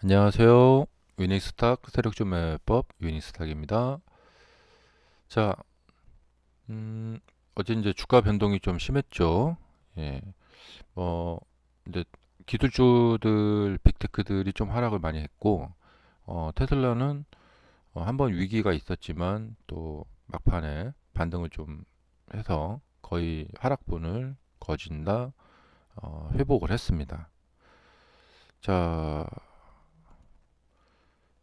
안녕하세요. 위닝스탁 세력주 매매법 위닝스탁입니다. 자, 음, 어제 이제 주가 변동이 좀 심했죠. 예, 뭐 이제 기술주들 빅테크들이 좀 하락을 많이 했고, 테슬라는 한번 위기가 있었지만 또 막판에 반등을 좀 해서 거의 하락분을 거진다 회복을 했습니다. 자,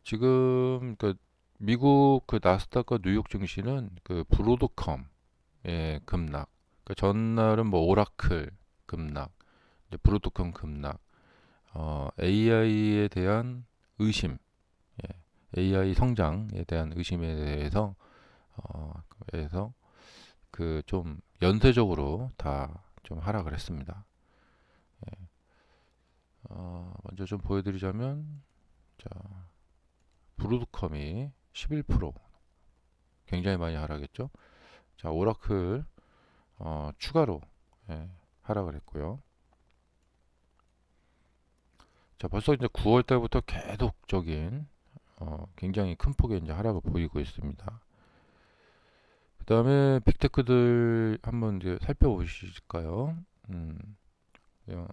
지금 그 미국 그 나스닥과 뉴욕 증시는 그 브로드컴의 급락. 그 전날은 뭐 오라클 급락, 이제 브로드컴 급락. AI에 대한 의심, AI 성장에 대한 의심에 대해서 그래서 그 좀 연쇄적으로 다 좀 하락을 했습니다. 먼저 좀 보여드리자면, 자, 브로드컴이 11% 굉장히 많이 하락했죠. 자, 오라클 추가로 예, 하락을 했고요. 자, 벌써 이제 9월 달부터 계속적인 굉장히 큰 폭의 이제 하락을 보이고 있습니다. 그 다음에 빅테크들 한번 이제 살펴보실까요? 음, 어,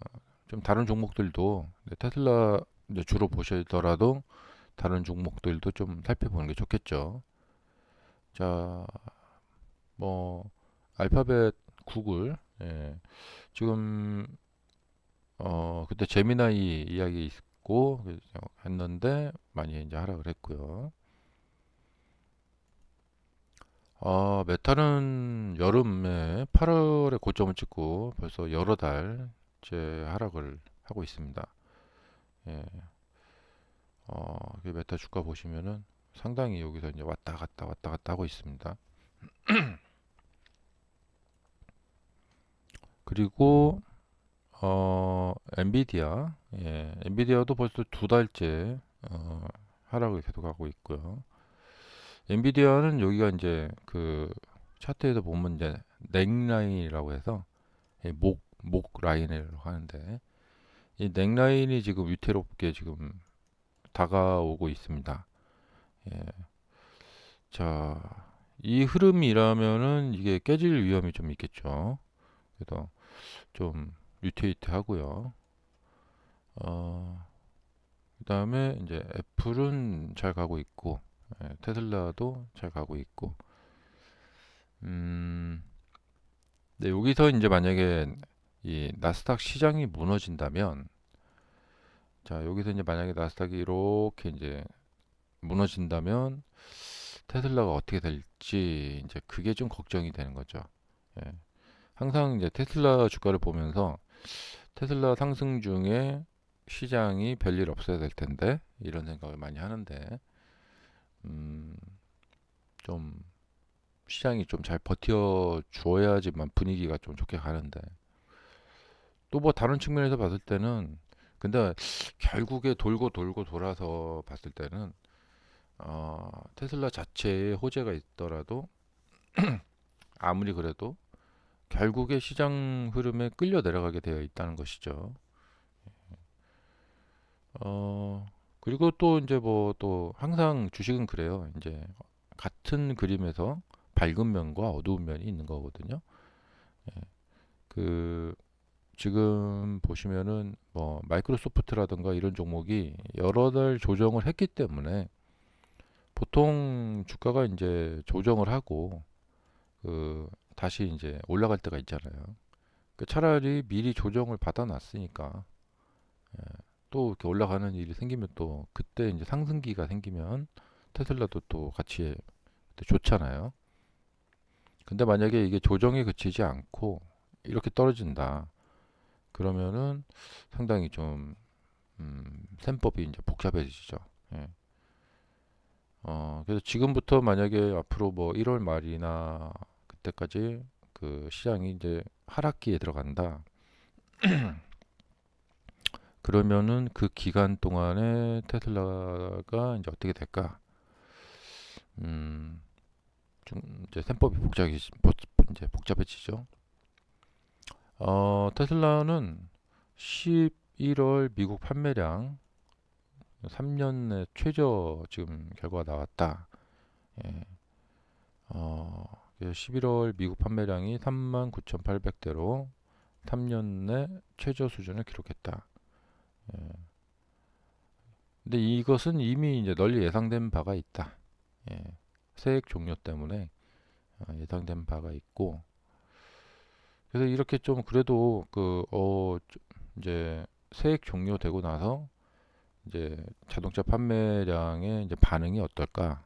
좀 다른 종목들도 테슬라 이제 주로 보시더라도 다른 종목들도 좀 살펴보는 게 좋겠죠. 자, 뭐 알파벳, 구글, 지금 그때 제미나이 이야기 있고 했는데 많이 이제 하락을 했고요. 메타는 여름에 8월에 고점을 찍고 벌써 여러 달째 하락을 하고 있습니다. 예, 그 메타 주가 보시면은 상당히 여기서 이제 왔다 갔다 하고 있습니다. 그리고 엔비디아, 엔비디아도 벌써 두 달째 하락을 계속하고 있고요. 엔비디아는 여기가 이제 그 차트에서 보면 이제 넥라인이라고 해서 목 라인이라고 하는데 이 넥라인이 지금 위태롭게 지금 다가오고 있습니다. 예. 자, 이 흐름이라면은 이게 깨질 위험이 좀 있겠죠. 그래서 좀 뮤테이트 하고요. 그다음에 이제 애플은 잘 가고 있고, 테슬라도 잘 가고 있고, 음, 네, 여기서 이제 만약에 이 나스닥 시장이 무너진다면, 자, 여기서 이제 만약에 나스닥이 이렇게 이제 무너진다면 테슬라가 어떻게 될지 이제 그게 좀 걱정이 되는 거죠. 예. 항상 이제 테슬라 주가를 보면서 테슬라 상승 중에 시장이 별일 없어야 될 텐데 이런 생각을 많이 하는데 음, 좀 시장이 좀 잘 버텨 줘야지만 분위기가 좀 좋게 가는데 또 뭐 다른 측면에서 봤을 때는 근데 결국에 돌고 돌고 돌아서 봤을 때는 테슬라 자체에 호재가 있더라도 아무리 그래도 결국에 시장 흐름에 끌려 내려가게 되어 있다는 것이죠. 어, 그리고 또 이제 뭐 또 항상 주식은 그래요. 이제 같은 그림에서 밝은 면과 어두운 면이 있는 거거든요. 그 지금 보시면은 뭐 마이크로소프트라든가 이런 종목이 여러 달 조정을 했기 때문에 보통 주가가 이제 조정을 하고 그 다시 이제 올라갈 때가 있잖아요. 그 차라리 미리 조정을 받아놨으니까 또 이렇게 올라가는 일이 생기면 또 그때 이제 상승기가 생기면 테슬라도 또 같이 좋잖아요. 근데 만약에 이게 조정에 그치지 않고 이렇게 떨어진다. 그러면은 상당히 좀 셈법이 이제 복잡해지죠. 예. 그래서 지금부터 만약에 앞으로 뭐 1월 말이나 그때까지 그 시장이 이제 하락기에 들어간다. 그러면은 그 기간 동안에 테슬라가 이제 어떻게 될까? 음, 좀 이제 셈법이 이제 복잡해지죠. 테슬라는 11월 미국 판매량 3년 내 최저 지금 결과가 나왔다. 예. 11월 미국 판매량이 39,800대로 3년 내 최저 수준을 기록했다. 예. 근데 이것은 이미 이제 널리 예상된 바가 있다. 예. 세액 종료 때문에 예상된 바가 있고, 그래서 이렇게 좀 그래도 이제 세액 종료되고 나서 이제 자동차 판매량의 이제 반응이 어떨까?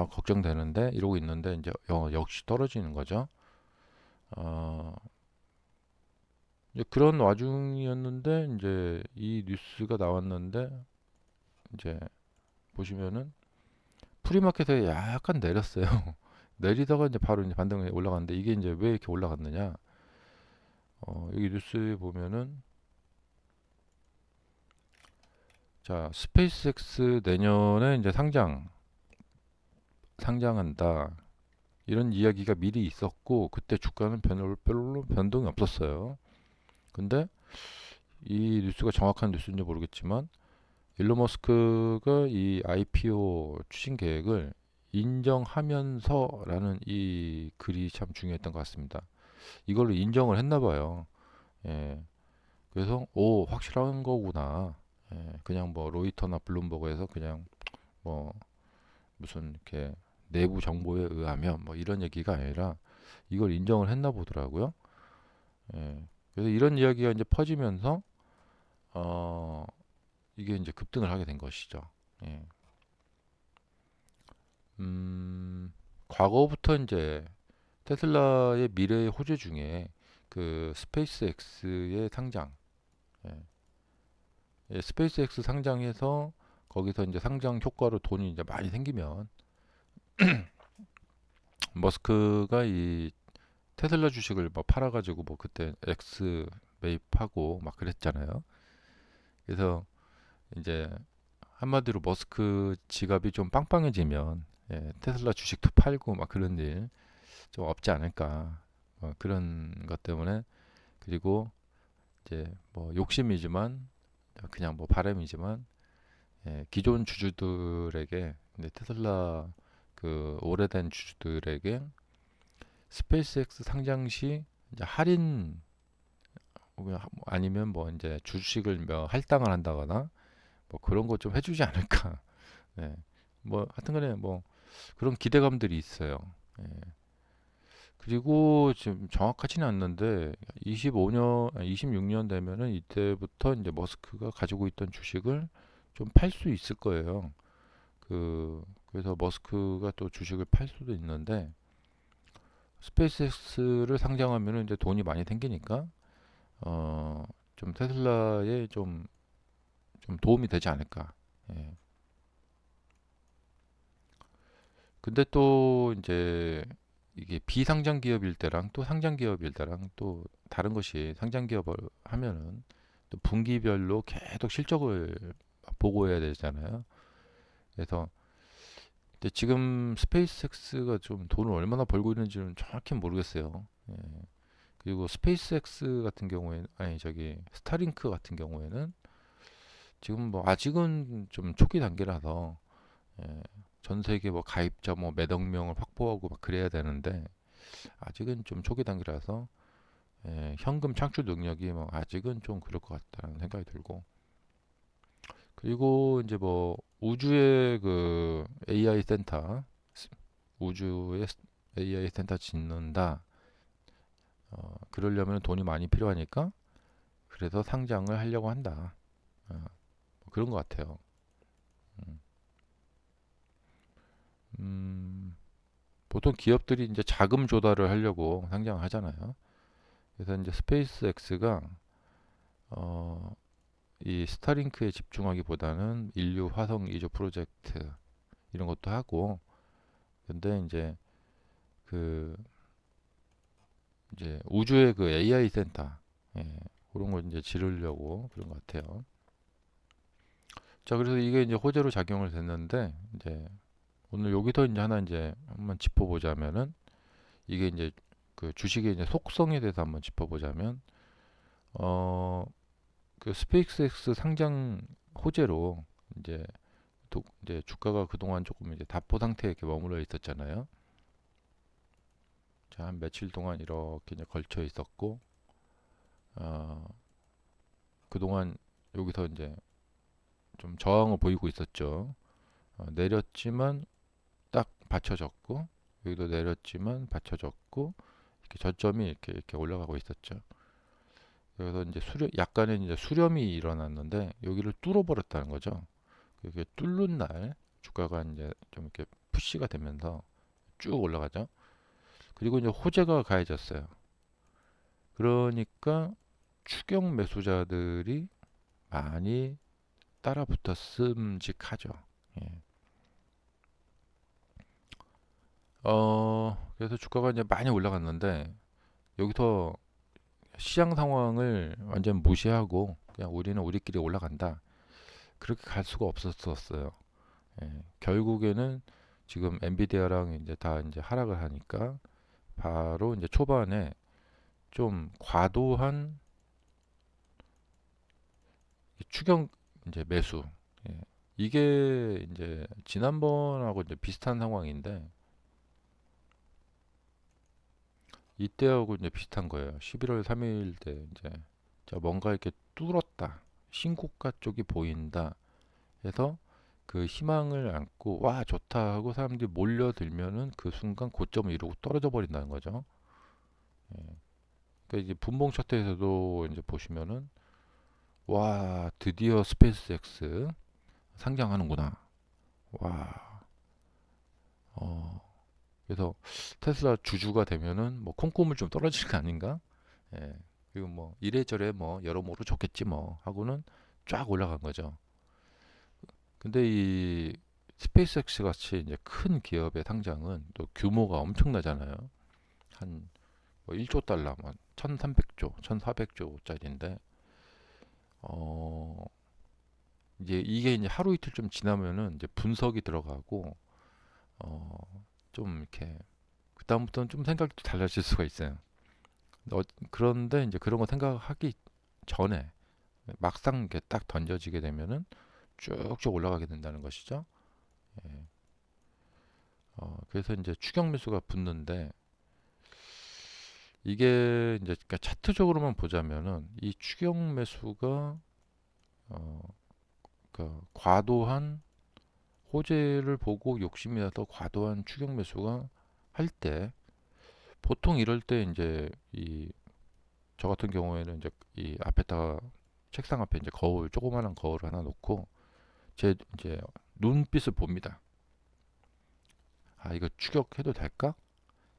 걱정되는데 이러고 있는데 이제 역시 떨어지는 거죠. 어, 이제 그런 와중이었는데 이제 이 뉴스가 나왔는데 이제 보시면은 프리마켓에 약간 내렸어요. 내리다가 이제 바로 이제 반등이 올라갔는데 이게 이제 왜 이렇게 올라갔느냐? 여기 뉴스에 보면은 자, 스페이스X 내년에 이제 상장한다. 이런 이야기가 미리 있었고 그때 주가는 별로 변동이 없었어요. 근데 이 뉴스가 정확한 뉴스인지 모르겠지만 일론 머스크가 이 IPO 추진 계획을 인정하면서라는 이 글이 참 중요했던 것 같습니다. 이걸로 인정을 했나 봐요. 예. 그래서 오 확실한 거구나. 예. 그냥 뭐 로이터나 블룸버그에서 그냥 뭐 무슨 이렇게 내부 정보에 의하면 뭐 이런 얘기가 아니라 이걸 인정을 했나 보더라고요. 예. 그래서 이런 이야기가 이제 퍼지면서 어 이게 이제 급등을 하게 된 것이죠. 예. 과거부터 이제 테슬라의 미래의 호재 중에 그 스페이스X의 상장, 예. 스페이스X 상장해서 거기서 이제 상장 효과로 돈이 이제 많이 생기면 머스크가 이 테슬라 주식을 뭐 팔아가지고 뭐 그때 X 매입하고 막 그랬잖아요. 그래서 이제 한마디로 머스크 지갑이 좀 빵빵해지면 테슬라 주식도 팔고 막 그런 일 좀 없지 않을까. 그런 것 때문에 그리고 이제 뭐 욕심이지만 그냥 뭐 바람이지만 기존 주주들에게 테슬라 그 오래된 주주들에게 스페이스X 상장 시 이제 할인 아니면 뭐 이제 주식을 뭐 할당을 한다거나 뭐 그런 거 좀 해주지 않을까. 네. 뭐 하여튼간에 뭐 그런 기대감들이 있어요. 예. 그리고 지금 정확하지는 않는데 25년, 26년 되면은 이때부터 이제 머스크가 가지고 있던 주식을 좀 팔 수 있을 거예요. 그래서 머스크가 또 주식을 팔 수도 있는데 스페이스X를 상장하면은 이제 돈이 많이 생기니까 어, 좀 테슬라에 좀 도움이 되지 않을까. 예. 근데 또 이제 이게 비상장 기업일 때랑 또 상장 기업일 때랑 또 다른 것이 상장 기업을 하면은 또 분기별로 계속 실적을 보고해야 되잖아요. 그래서 근데 지금 스페이스X가 좀 돈을 얼마나 벌고 있는지는 정확히 모르겠어요. 예. 그리고 스페이스X 같은 경우에는 아니 저기 스타링크 같은 경우에는 지금 뭐 아직은 좀 초기 단계라서 예, 전 세계 뭐 가입자 뭐 몇억 명을 확보하고 막 그래야 되는데 아직은 좀 초기 단계라서 현금 창출 능력이 뭐 아직은 좀 그럴 것 같다는 생각이 들고 그리고 이제 뭐 우주의 그 AI 센터 우주의 AI 센터 짓는다 그러려면 돈이 많이 필요하니까 그래서 상장을 하려고 한다 뭐 그런 것 같아요. 음, 음, 보통 기업들이 이제 자금 조달을 하려고 상장을 하잖아요. 그래서 이제 스페이스X가 어, 이 스타링크에 집중하기보다는 인류 화성 이주 프로젝트 이런 것도 하고 근데 그 이제 우주의 그 AI 센터 그런 거 이제 지르려고 그런 것 같아요. 자 그래서 이게 이제 호재로 작용을 됐는데 이제 오늘 여기서 이제 하나 이제 한번 짚어보자면은 이게 이제 그 주식의 이제 속성에 대해서 한번 짚어보자면 어 그 스페이스X 상장 호재로 이제 이제 주가가 그동안 조금 이제 답보 상태에 이렇게 머물러 있었잖아요. 자, 한 며칠 동안 이렇게 이제 걸쳐 있었고, 어, 그동안 여기서 이제 좀 저항을 보이고 있었죠. 내렸지만 딱 받쳐졌고, 여기도 내렸지만 받쳐졌고, 이렇게 저점이 이렇게 올라가고 있었죠. 그래서 이제 약간의 이제 수렴이 일어났는데 여기를 뚫어버렸다는 거죠. 이렇게 뚫는 날 주가가 이제 좀 이렇게 푸시가 되면서 쭉 올라가죠. 그리고 이제 호재가 가해졌어요. 그러니까 추격 매수자들이 많이 따라 붙었음직하죠. 예. 그래서 주가가 이제 많이 올라갔는데 여기서 시장 상황을 완전 무시하고 그냥 우리는 우리끼리 올라간다. 그렇게 갈 수가 없었어요. 예. 결국에는 지금 엔비디아랑 이제 다 이제 하락을 하니까 바로 이제 초반에 좀 과도한 추경 이제 매수. 예. 이게 이제 지난번하고 이제 비슷한 상황인데 이때하고 이제 비슷한 거예요. 11월 3일 때 이제 자 뭔가 이렇게 뚫었다. 신고가 쪽이 보인다. 해서 그 희망을 안고 와 좋다 하고 사람들이 몰려들면은 그 순간 고점을 이루고 떨어져 버린다는 거죠. 예. 그러니까 이제 분봉 차트에서도 이제 보시면은 와 드디어 스페이스X 상장하는구나. 와 그래서 테슬라 주주가 되면은 뭐 콩고물 좀 떨어지는 거 아닌가? 예. 그리고 뭐 이래저래 뭐 여러모로 좋겠지 뭐 하고는 쫙 올라간 거죠. 근데 이 스페이스X 같이 이제 큰 기업의 상장은 또 규모가 엄청나잖아요. 한뭐 1조 달러, 뭐 1,300조, 1,400조짜리인데 어 이제 이게 이제 하루 이틀 좀 지나면은 이제 분석이 들어가고 어 좀 이렇게 그다음부터는 좀 생각이 또 달라질 수가 있어요. 어, 그런데 이제 그런 거 생각하기 전에 막상 이렇게 딱 던져지게 되면은 쭉쭉 올라가게 된다는 것이죠. 예. 그래서 이제 추격 매수가 붙는데 이게 이제 그러니까 차트적으로만 보자면은 이 추격 매수가 어, 그러니까 과도한 호재를 보고 욕심이 나서 과도한 추격 매수가 할 때 보통 이럴 때 이제 이 저 같은 경우에는 이제 이 앞에다가 책상 앞에 이제 거울 조그마한 거울 하나 놓고 제 이제 눈빛을 봅니다. 아 이거 추격해도 될까?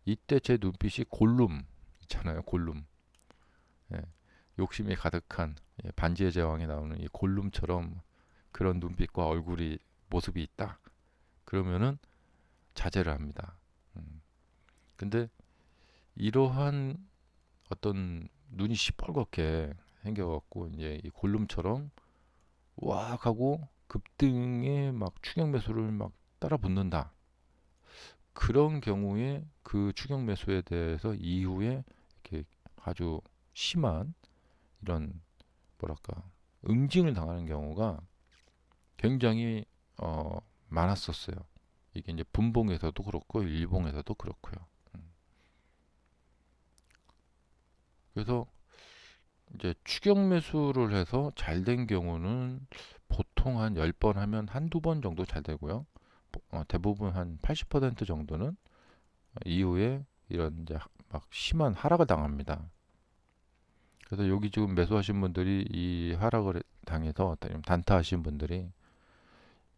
이때 제 눈빛이 골룸 있잖아요. 골룸. 예, 욕심이 가득한 예, 반지의 제왕에 나오는 이 골룸처럼 그런 눈빛과 얼굴이 모습이 있다. 그러면은 자제를 합니다. 음. 근데 이러한 어떤 눈이 시뻘겋게 생겨갖고 이제 이 골룸처럼 왁 하고 급등에 막 추격 매수를 막 따라 붙는다. 그런 경우에 그 추격 매수에 대해서 이후에 이렇게 아주 심한 이런 뭐랄까 응징을 당하는 경우가 굉장히 많았었어요. 이게 이제 분봉에서도 그렇고 일봉에서도 그렇고요. 음. 그래서 이제 추격 매수를 해서 잘 된 경우는 보통 한 10번 하면 한두 번 정도 잘 되고요. 대부분 한 80% 정도는 이후에 이런 이제 막 심한 하락을 당합니다. 그래서 여기 지금 매수하신 분들이 이 하락을 당해서 단타하신 분들이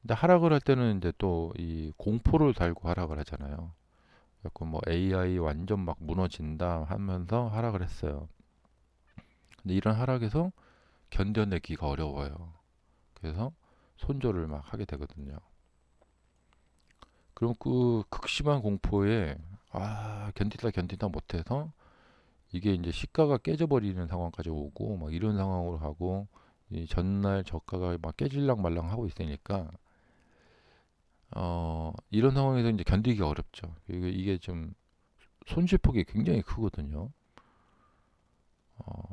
근데 하락을 할 때는 이제 또 이 공포를 달고 하락을 하잖아요. 그래서 뭐 AI 완전 막 무너진다 하면서 하락을 했어요. 근데 이런 하락에서 견뎌내기가 어려워요. 그래서 손절을 막 하게 되거든요. 그럼 그 극심한 공포에 견디다 못해서 이게 이제 시가가 깨져버리는 상황까지 오고 막 이런 상황으로 하고 이 전날 저가가 막 깨질랑 말랑 하고 있으니까 이런 상황에서 이제 견디기가 어렵죠. 이게 좀 손실폭이 굉장히 크거든요.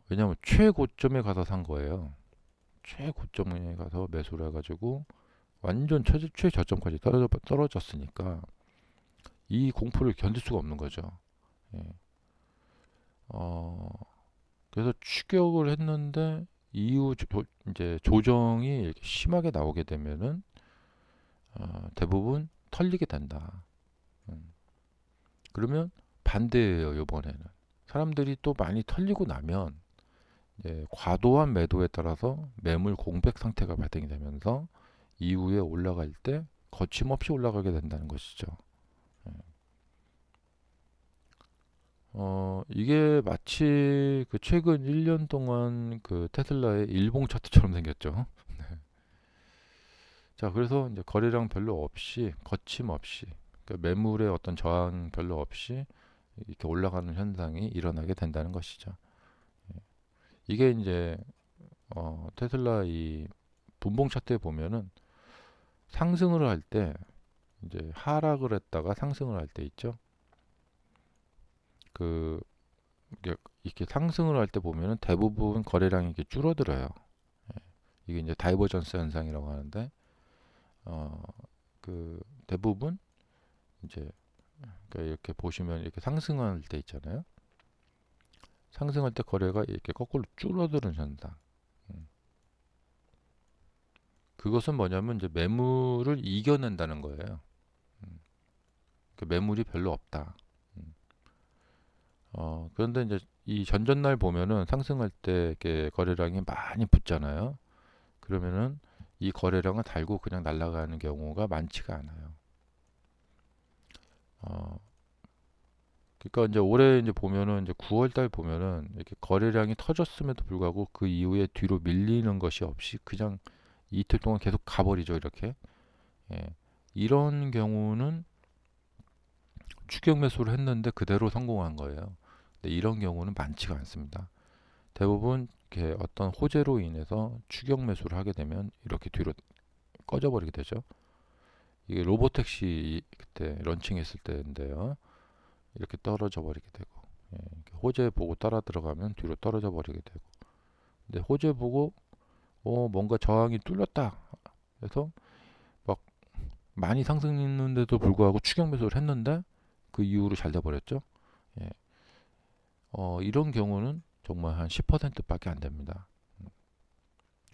왜냐하면 최고점에 가서 산 거예요. 최고점에 가서 매수를 해가지고 완전 최저점까지 떨어졌으니까 이 공포를 견딜 수가 없는 거죠. 예. 어, 그래서 추격을 했는데 이후 이제 조정이 이렇게 심하게 나오게 되면은 대부분 털리게 된다. 음. 그러면 반대예요, 이번에는. 사람들이 또 많이 털리고 나면 과도한 매도에 따라서 매물 공백 상태가 발생이 되면서 이후에 올라갈 때 거침없이 올라가게 된다는 것이죠. 예. 이게 마치 그 최근 1년 동안 그 테슬라의 일봉 차트처럼 생겼죠. 자, 그래서 이제 거래량 별로 없이, 거침없이, 그러니까 매물의 어떤 저항 별로 없이 이렇게 올라가는 현상이 일어나게 된다는 것이죠. 이게 이제 테슬라 이 분봉 차트에 보면은 상승을 할 때 이제 하락을 했다가 상승을 할 때 있죠. 그 이렇게 상승을 할 때 보면은 대부분 거래량이 이렇게 줄어들어요. 이게 이제 다이버전스 현상이라고 하는데 어, 그 대부분 이제 그러니까 이렇게 보시면 이렇게 상승할 때 있잖아요. 상승할 때 거래가 이렇게 거꾸로 줄어드는 현상. 음. 그것은 뭐냐면 이제 매물을 이겨낸다는 거예요. 음. 그 매물이 별로 없다. 음. 그런데 이제 이 전전날 보면은 상승할 때 이렇게 거래량이 많이 붙잖아요. 그러면은 이 거래량을 달고 그냥 날아가는 경우가 많지가 않아요. 어, 그러니까 이제 올해 이제 보면은 이제 9월 달 보면은 이렇게 거래량이 터졌음에도 불구하고 그 이후에 뒤로 밀리는 것이 없이 그냥 이틀 동안 계속 가버리죠, 이렇게. 예. 이런 경우는 추격 매수를 했는데 그대로 성공한 거예요. 근데 이런 경우는 많지가 않습니다. 대부분 이렇게 어떤 호재로 인해서 추격 매수를 하게 되면 이렇게 뒤로 꺼져버리게 되죠. 이게 로보택시 그때 런칭했을 때인데요. 이렇게 떨어져 버리게 되고, 예, 호재 보고 따라 들어가면 뒤로 떨어져 버리게 되고, 근데 호재 보고 뭔가 저항이 뚫렸다. 그래서 막 많이 상승했는데도 불구하고 추격 매수를 했는데 그 이후로 잘 돼버렸죠. 예. 이런 경우는 정말 한 10%밖에 안 됩니다.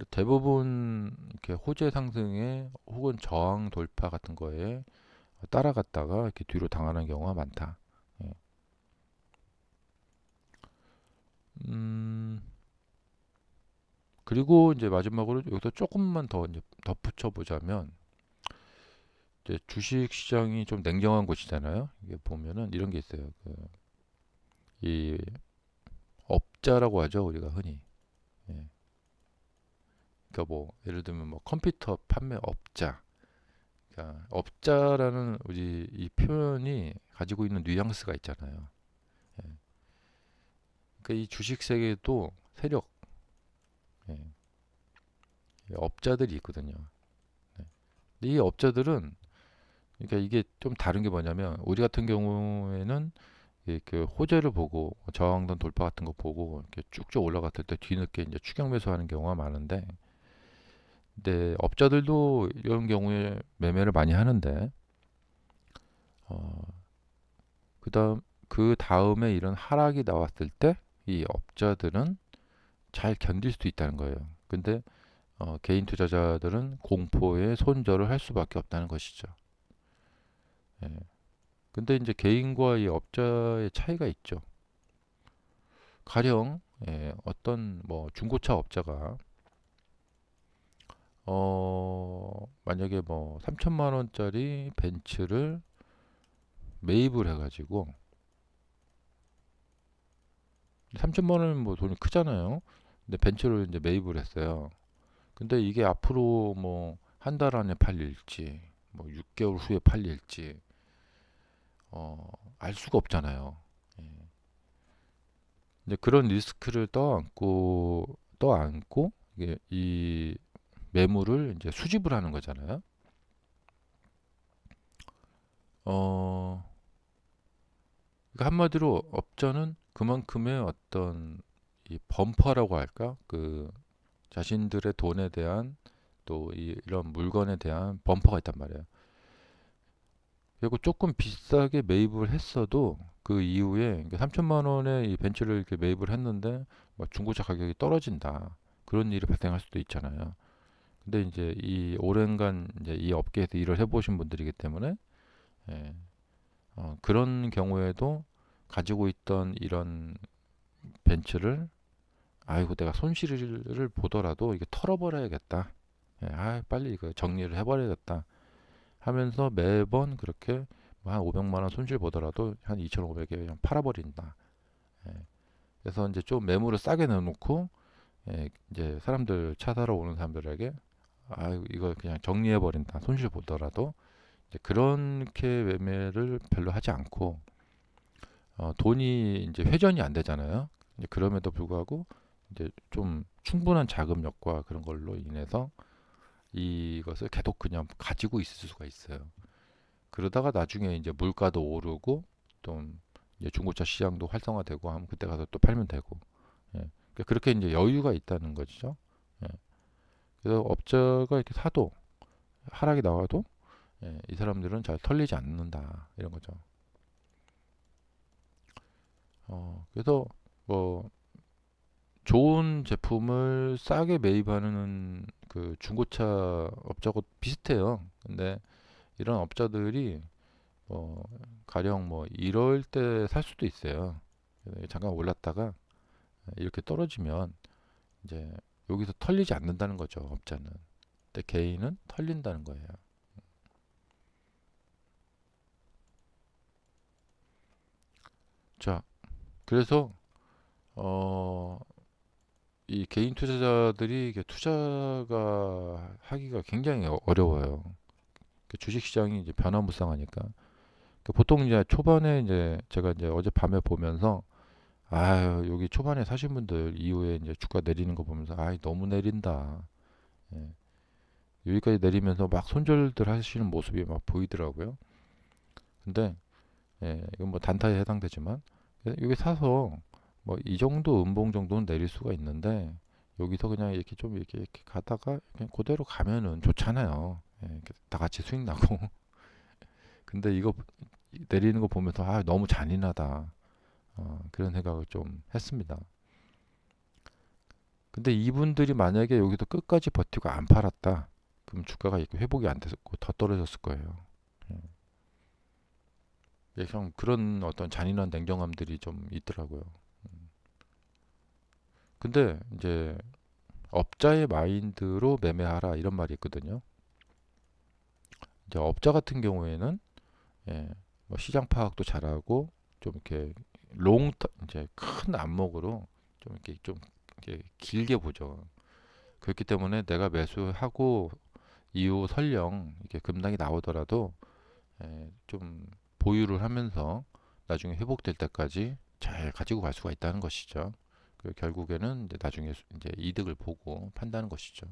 대부분 이렇게 호재 상승에 혹은 저항 돌파 같은 거에 따라갔다가 이렇게 뒤로 당하는 경우가 많다. 예. 음, 그리고 이제 마지막으로 여기서 조금만 더 이제 덧붙여 보자면 이제 주식 시장이 좀 냉정한 곳이잖아요. 이게 보면은 이런 게 있어요. 이 업자라고 하죠, 우리가 흔히. 예. 그러니까 뭐 예를 들면 뭐 컴퓨터 판매 업자. 그러니까 업자라는 우리 이 표현이 가지고 있는 뉘앙스가 있잖아요. 예. 그러니까 이 주식 세계에도 세력, 예, 업자들이 있거든요. 예. 근데 이 업자들은 그러니까 이게 좀 다른 게 뭐냐면 우리 같은 경우에는 그 호재를 보고 저항선 돌파 같은 거 보고 이렇게 쭉쭉 올라갔을 때 뒤늦게 이제 추격 매수하는 경우가 많은데, 근데 업자들도 이런 경우에 매매를 많이 하는데 어, 그 다음에 이런 하락이 나왔을 때 이 업자들은 잘 견딜 수 있다는 거예요. 근데 개인 투자자들은 공포에 손절을 할 수밖에 없다는 것이죠. 예. 근데 이제 개인과 이 업자의 차이가 있죠. 가령 어떤 뭐 중고차 업자가 만약에 뭐 3천만 원짜리 벤츠를 매입을 해가지고 3천만 원은 뭐 돈이 크잖아요. 근데 벤츠를 이제 매입을 했어요. 근데 이게 앞으로 뭐 한 달 안에 팔릴지 뭐 6개월 후에 팔릴지 알 수가 없잖아요. 예. 이제 그런 리스크를 떠안고 이게 이 매물을 이제 수집을 하는 거잖아요. 어, 그러니까 한마디로 업자는 그만큼의 어떤 이 범퍼라고 할까? 그 자신들의 돈에 대한 또 이런 물건에 대한 범퍼가 있단 말이에요. 그리고 조금 비싸게 매입을 했어도 그 이후에 3천만 원에 이 벤츠를 이렇게 매입을 했는데 뭐 중고차 가격이 떨어진다. 그런 일이 발생할 수도 있잖아요. 근데 이제 이 오랜간 이제 이 업계에서 일을 해보신 분들이기 때문에 예, 그런 경우에도 가지고 있던 이런 벤츠를 아이고 내가 손실을 보더라도 이게 털어버려야겠다. 예, 빨리 이거 정리를 해버려야겠다 하면서 매번 그렇게 뭐한 500만 원 손실 보더라도 한 2,500에 그냥 팔아버린다. 예, 그래서 이제 좀 매물을 싸게 내놓고 예, 이제 사람들 차 사러 오는 사람들에게 이거 그냥 정리해버린다. 손실 보더라도 이제 그렇게 매매를 별로 하지 않고 돈이 이제 회전이 안 되잖아요. 이제 그럼에도 불구하고 이제 좀 충분한 자금력과 그런 걸로 인해서 이것을 계속 그냥 가지고 있을 수가 있어요. 그러다가 나중에 이제 물가도 오르고 좀 이제 중고차 시장도 활성화되고 하면 그때 가서 또 팔면 되고 예. 그러니까 그렇게 이제 여유가 있다는 거죠. 예. 그래서 업자가 이렇게 사도 하락이 나와도 예, 이 사람들은 잘 털리지 않는다 이런 거죠. 그래서 뭐 좋은 제품을 싸게 매입하는 그 중고차 업자하고 비슷해요. 근데 이런 업자들이 가령 뭐 이럴 때 살 수도 있어요. 잠깐 올랐다가 이렇게 떨어지면 이제 여기서 털리지 않는다는 거죠, 업자는. 근데 개인은 털린다는 거예요. 자, 그래서 어, 이 개인 투자자들이 이게 투자가 하기가 굉장히 어려워요. 그 주식 시장이 이제 변화무쌍하니까. 보통 이제 초반에 이제 제가 이제 어젯밤에 보면서 여기 초반에 사신 분들 이후에 이제 주가 내리는 거 보면서 너무 내린다. 예. 여기까지 내리면서 막 손절들 하시는 모습이 막 보이더라고요. 근데 이건 뭐 단타에 해당되지만 여기 사서 뭐 이 정도 음봉 정도는 내릴 수가 있는데 여기서 그냥 이렇게 좀 이렇게 가다가 그냥 그대로 가면은 좋잖아요. 이렇게 다 같이 수익 나고. 근데 이거 내리는 거 보면서 너무 잔인하다. 그런 생각을 좀 했습니다. 근데 이분들이 만약에 여기서 끝까지 버티고 안 팔았다. 그럼 주가가 이렇게 회복이 안 됐고 더 떨어졌을 거예요. 예. 좀 그런 어떤 잔인한 냉정함들이 좀 있더라고요. 근데 이제 업자의 마인드로 매매하라 이런 말이 있거든요. 이제 업자 같은 경우에는 예, 뭐 시장 파악도 잘하고 좀 이렇게 이제 큰 안목으로 좀 이렇게 길게 보죠. 그렇기 때문에 내가 매수하고 이후 설령 이렇게 급락이 나오더라도 좀 보유를 하면서 나중에 회복될 때까지 잘 가지고 갈 수가 있다는 것이죠. 결국에는 이제 나중에 이제 이득을 보고 판다는 것이죠.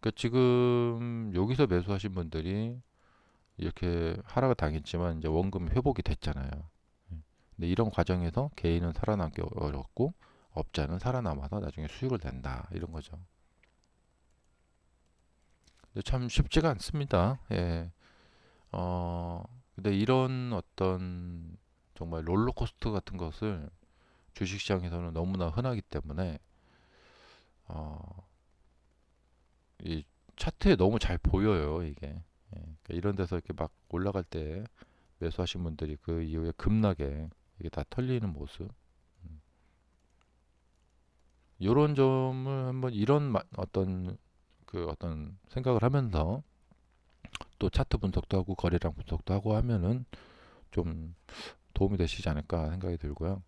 그러니까 지금 여기서 매수하신 분들이 이렇게 하락을 당했지만 이제 원금 회복이 됐잖아요. 예. 근데 이런 과정에서 개인은 살아남기 어렵고 업자는 살아남아서 나중에 수익을 낸다 이런 거죠. 근데 참 쉽지가 않습니다. 예. 근데 이런 어떤 정말 롤러코스터 같은 것을 주식시장에서는 너무나 흔하기 때문에 어, 이 차트에 너무 잘 보여요 이게. 그러니까 이런 데서 이렇게 막 올라갈 때 매수하신 분들이 그 이후에 급락에 이게 다 털리는 모습. 이런 점을 한번 어떤 생각을 하면서 또 차트 분석도 하고 거래량 분석도 하고 하면은 좀 도움이 되시지 않을까 생각이 들고요.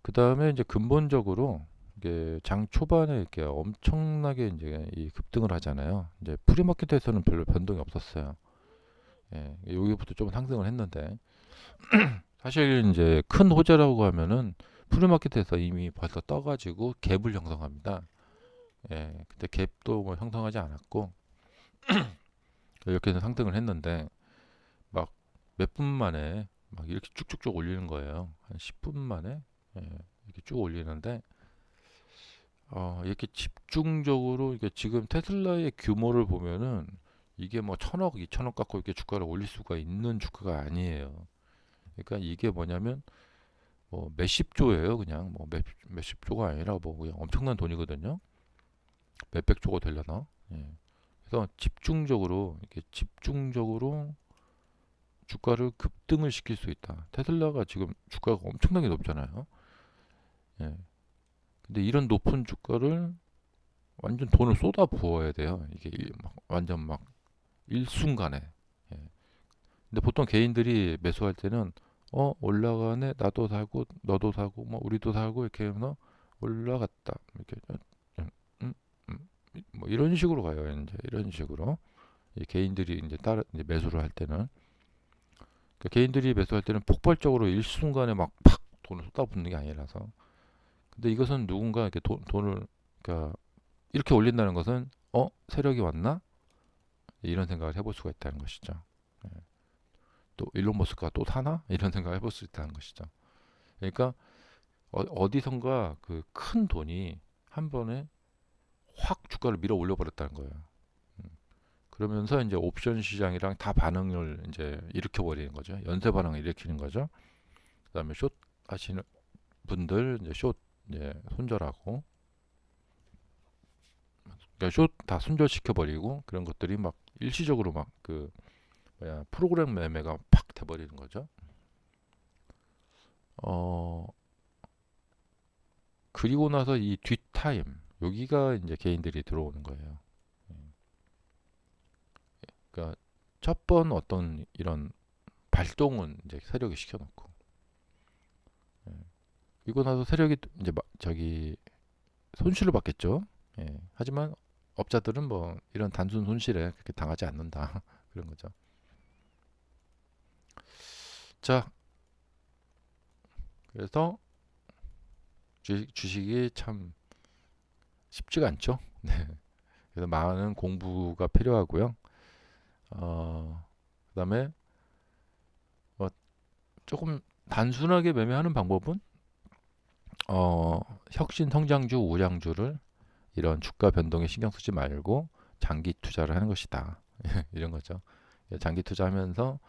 그 다음에 이제 근본적으로 이게 장 초반에 이렇게 엄청나게 이제 이 급등을 하잖아요. 이제 프리마켓에서는 별로 변동이 없었어요. 여기부터 좀 상승을 했는데 사실 이제 큰 호재라고 하면은 프리마켓에서 이미 벌써 떠가지고 갭을 형성합니다. 근데 갭도 뭐 형성하지 않았고 이렇게 해서 상승을 했는데 막 몇 분 만에 막 이렇게 쭉쭉쭉 올리는 거예요. 한 10분 만에 이렇게 쭉 올리는데 이렇게 집중적으로 이게 지금 테슬라의 규모를 보면은 이게 뭐 천억, 이천억 갖고 이렇게 주가를 올릴 수가 있는 주가가 아니에요. 그러니까 이게 뭐냐면 뭐 몇십 조예요, 그냥 뭐 몇십 조가 아니라 뭐 그냥 엄청난 돈이거든요. 몇백 조가 되려나? 예. 그래서 집중적으로 이렇게 집중적으로 주가를 급등을 시킬 수 있다. 테슬라가 지금 주가가 엄청나게 높잖아요. 예. 근데 이런 높은 주가를 완전 돈을 쏟아 부어야 돼요. 이게 막 완전 막 일순간에. 예. 근데 보통 개인들이 매수할 때는 올라가네, 나도 사고 너도 사고 뭐 우리도 사고 이렇게 해서 올라갔다 이렇게 음, 음, 뭐 이런 식으로 가요. 이제 이런 식으로 이 개인들이 이제 따라 이제 매수를 할 때는 그러니까 개인들이 매수할 때는 폭발적으로 일순간에 막 팍 돈을 쏟아붓는 게 아니라서. 근데 이것은 누군가 이렇게 돈을 그러니까 이렇게 올린다는 것은 세력이 왔나 이런 생각을 해볼 수가 있다는 것이죠. 예. 또 일론 머스크가 또 사나 이런 생각을 해볼 수 있다는 것이죠. 그러니까 어디선가 그 큰 돈이 한 번에 확 주가를 밀어 올려 버렸다는 거예요. 음. 그러면서 이제 옵션 시장이랑 다 반응을 이제 일으켜 버리는 거죠. 연쇄 반응을 일으키는 거죠. 그다음에 숏 하시는 분들 이제 숏 이제 손절하고 그러니까 숏 다 손절시켜 버리고 그런 것들이 막 일시적으로 막 그 뭐야 프로그램 매매가 팍 돼버리는 거죠. 어 그리고 나서 이 뒷타임 여기가 이제 개인들이 들어오는 거예요. 그러니까 첫 번 어떤 이런 발동은 이제 세력이 시켜놓고 예. 그리고 나서 세력이 이제 저기 손실을 받겠죠. 예. 하지만 업자들은 뭐 이런 단순 손실에 그렇게 당하지 않는다 그런 거죠. 자, 그래서 주식이 참 쉽지가 않죠. 네. 그래서 많은 공부가 필요하고요. 그다음에 뭐 조금 단순하게 매매하는 방법은 혁신 성장주, 우량주를 이런 주가 변동에 신경 쓰지 말고 장기 투자를 하는 것이다. 이런 거죠. 예, 장기 투자하면서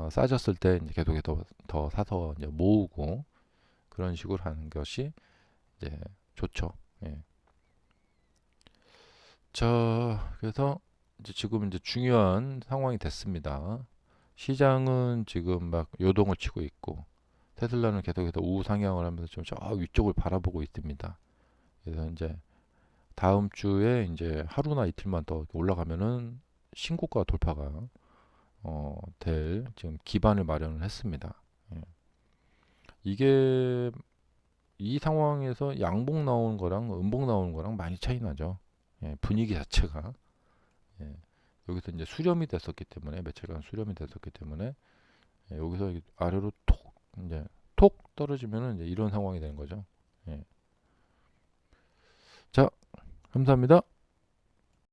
싸졌을 때 이제 계속해서 더 사서 이제 모으고 그런 식으로 하는 것이 이제 좋죠. 예. 자, 그래서 이제 지금 이제 중요한 상황이 됐습니다. 시장은 지금 막 요동을 치고 있고 테슬라는 계속해서 우상향을 하면서 좀 저 위쪽을 바라보고 있습니다. 그래서 이제 다음 주에 이제 하루나 이틀만 더 올라가면은 신고가 돌파가 될 지금 기반을 마련을 했습니다. 예. 이게 이 상황에서 양봉 나오는 거랑 음봉 나오는 거랑 많이 차이 나죠. 예, 분위기 자체가. 예. 여기서 이제 수렴이 됐었기 때문에 며칠간 수렴이 됐었기 때문에 여기서 아래로 톡 이제 톡 떨어지면은 이제 이런 상황이 되는 거죠. 예. 자, 감사합니다.